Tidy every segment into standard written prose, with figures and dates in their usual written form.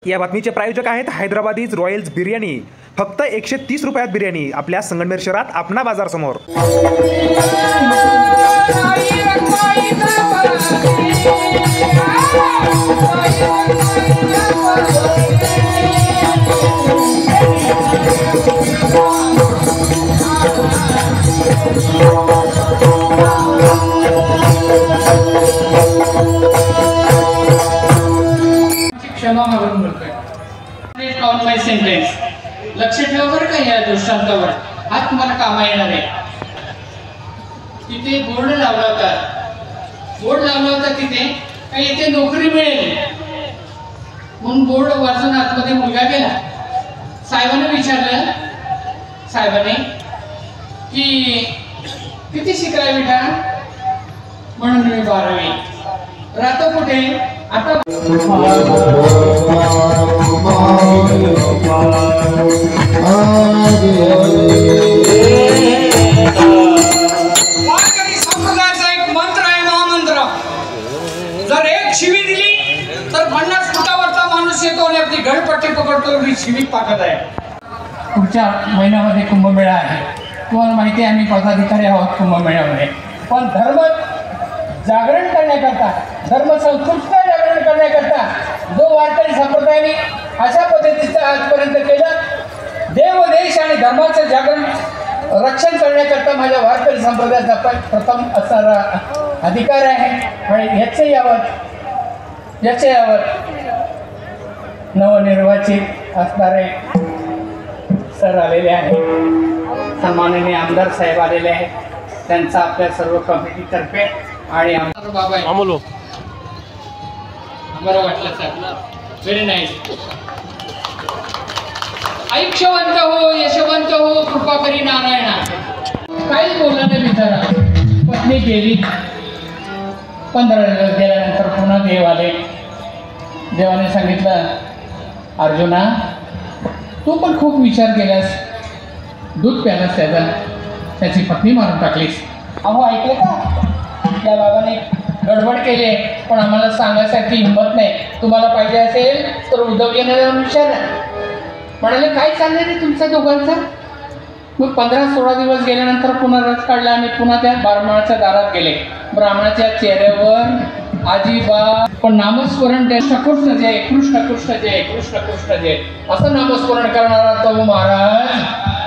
या बातमीचे प्रायोजक आहेत हैदराबादीज रॉयल्स बिर्याणी। फक्त 130 रुपयात बिर्याणी आपल्या संगमनेर शहरात आपणा बाजार समोर। क्षमावरून बोलतोय काउंट माय सेंटेन्स। लक्ष ठेवा बरं का या दृष्टांतावर, हा तुम्हाला कामा येणार आहे। तिथे बोर्ड लावला होता तिथे काही इथे नोकरी मिळेल म्हणून बोर्ड वाचून आतमध्ये मुलगा गेला। साहेबांनी विचारलं की किती शिकलाय बेटा? म्हणून मी 12वी। राहतो कुठे आता? संप्रदायाचा एक मंत्र आहे, महामंत्र। जर एक शिवी दिली तर 50 फुटावरचा माणूस येतो आणि आपली गळपट्टी पकडतो, ही शिवी ताकद आहे। पुढच्या महिन्यामध्ये कुंभमेळा आहे, तुम्हाला माहिती आहे आम्ही पदाधिकारी आहोत कुंभमेळ्यामध्ये। पण धर्म जागरण करण्याकरता, धर्म संस्कृतीचं जागरण करण्याकरता जो वारकरी संप्रदायाने अशा पद्धतीचं आजपर्यंत केलं, देव देश आणि धर्माचं जागरण रक्षण करण्याकरता माझ्या वारकरी संप्रदायाचा प्रथम असणारा अधिकार आहे। आणि याचे यावर नवनिर्वाचित असणारे सर आलेले आहेत, सन्माननीय आमदार साहेब आलेले आहेत, त्यांचा आपल्या सर्व कमिटीतर्फे आणि आमदार बाबा आम्हाला वाटलं सर व्हेरी नाईस। ऐक्षवंत हो, यशवंत हो, कृपा करी नारायणा। काही बोलला नाही बिचारा, पत्नी गेली, 15 दिवस गेल्यानंतर पुन्हा देव आले। देवाने सांगितलं, अर्जुना तू पण खूप विचार केलास, दूध प्यालास त्याची पत्नी मारून टाकलीस। अहो ऐकलं का? त्या बाबाने गडबड केली, पण आम्हाला सांगायसाठी हिंमत नाही। तुम्हाला पाहिजे असेल तर उद्धव यांना विचारा। म्हणाले काय चाललंय रे तुमच्या दोघांचं? मग 15-16 दिवस गेल्यानंतर पुन्हा रथ काढला आणि पुन्हा त्या ब्राह्मणाच्या दारात गेले। ब्राह्मणाच्या चेहऱ्यावर अजिबात पण नामस्मरण, कृष्ण जय कृष्ण कृष्ण जय कृष्ण कृष्ण जय असं नामस्मरण करणारा तो महाराज।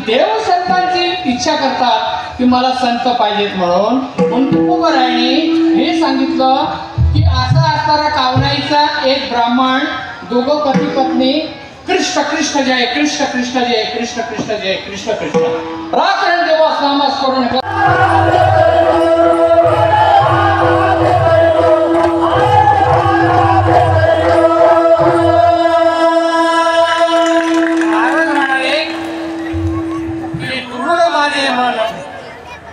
देव संतांची इच्छा करतात की मला संत पाहिजेत म्हणून तुकोबरायांनी हे सांगितलं की असा असणारा कावनाईचा एक ब्राह्मण, दोघं पती पत्नी, कृष्ण कृष्ण जय कृष्ण कृष्ण जय कृष्ण कृष्ण जय कृष्ण कृष्ण रात्रंदिवस नामस्मरण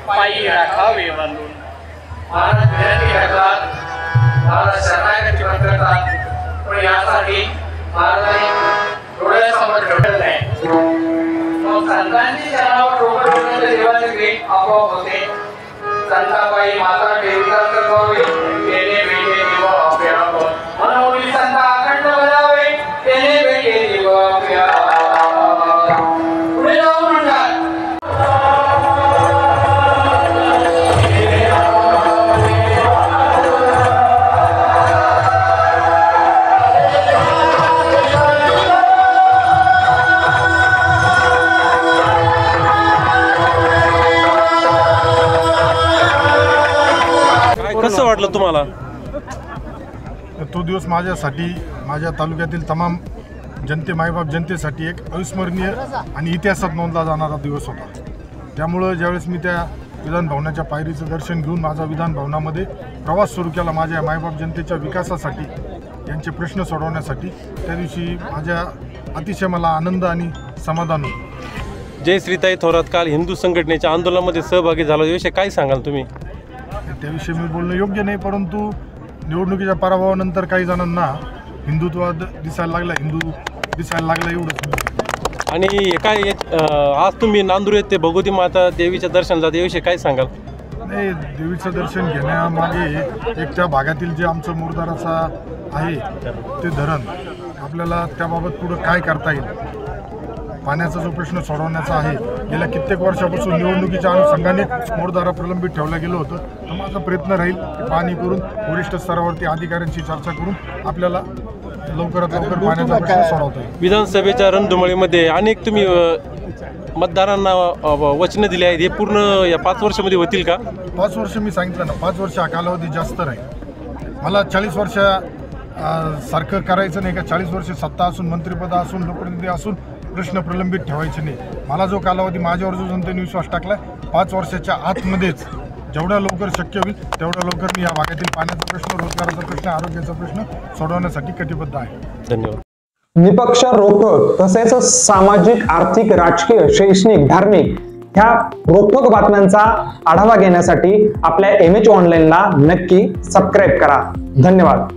पायी राखावे बांधून। महाराज विनंती करतात, महाराज शरणागती करतात, पण यासाठी महाराजांनी डोळ्यासमोर ठेवलं नाही। मग संतांची शरणावर डोकं ठेवलं तर देवाचे ग्रेट आपोआप होते। संताबाई माता देवतांत गावे तेने भेटे देव अभ्याप, मनोली संत अखंड बजावे तेने भेटे देव अभ्याप। पुढे जाऊन म्हणतात, कसं वाटलं तुम्हाला? तो दिवस माझ्यासाठी, माझ्या तालुक्यातील तमाम जनते, मायबाप जनतेसाठी एक अविस्मरणीय आणि इतिहासात नोंदला जाणारा दिवस होता। त्यामुळं ज्यावेळेस मी त्या विधानभवनाच्या पायरीचं दर्शन घेऊन माझा विधानभवनामध्ये प्रवास सुरू केला माझ्या मायबाप जनतेच्या विकासासाठी, यांचे प्रश्न सोडवण्यासाठी, त्या दिवशी माझ्या अतिशय मला आनंद आणि समाधान होतं। जयश्रीताई थोरात काल हिंदू संघटनेच्या आंदोलनामध्ये सहभागी झाला, याविषयी काय सांगाल तुम्ही? त्याविषयी मी बोलणं योग्य नाही, परंतु निवडणुकीच्या पराभवानंतर काही जणांना हिंदुत्वाद दिसायला लागला एवढंच. आणि काय आज तुम्ही नांदूर येथे भगवती माता देवीच्या दर्शनाला जात, याविषयी काय सांगाल? नाही, देवीचं दर्शन घेण्यामागे एक त्या भागातील जे आमचं मोरदाराचा आहे ते धरण, आपल्याला त्याबाबत पुढं काय करता येईल, पाण्याचा जो प्रश्न सोडवण्याचा आहे. गेल्या कित्येक वर्षापासून निवडणुकीच्या अनुषंगाने मोरदारा प्रलंबित ठेवलं गेलं होतं. तर माझा प्रयत्न राहील की पाहणी करून वरिष्ठ स्तरावरती अधिकाऱ्यांशी चर्चा करून आपल्याला लवकरात लवकर पाण्याचा प्रश्न सोडवता येईल. विधानसभेच्या रणधुमाळीमध्ये अनेक तुम्ही मतदारांना वचनं दिली आहेत, हे पूर्ण या 5 वर्षामध्ये होतील का? 5 वर्ष मी सांगितलं ना, 5 वर्ष हा कालावधी जास्त राहील. मला 40 वर्ष सारखं करायचं नाही का, 40 वर्ष सत्ता असून मंत्रिपद असून लोकप्रतिनिधी असून प्रश्न प्रलंबित ठेवायचे नाही. मला जो कालावधी माझ्यावर जो जनतेने विश्वास टाकला 5 वर्षाच्या आतमध्येच जेवढ्या लवकर शक्य होईल तेवढ्या लवकर मी या भागातील पाण्याचा प्रश्न, रोजगाराचा प्रश्न, आरोग्याचा प्रश्न सोडवण्यासाठी कटिबद्ध आहे. धन्यवाद. निपक्ष रोखोक तसेच सामाजिक, आर्थिक, राजकीय, शैक्षणिक, धार्मिक ह्या रोखोक बातम्यांचा आढावा घेण्यासाठी आपल्या MH ऑनलाईनला नक्की सबस्क्राईब करा. धन्यवाद.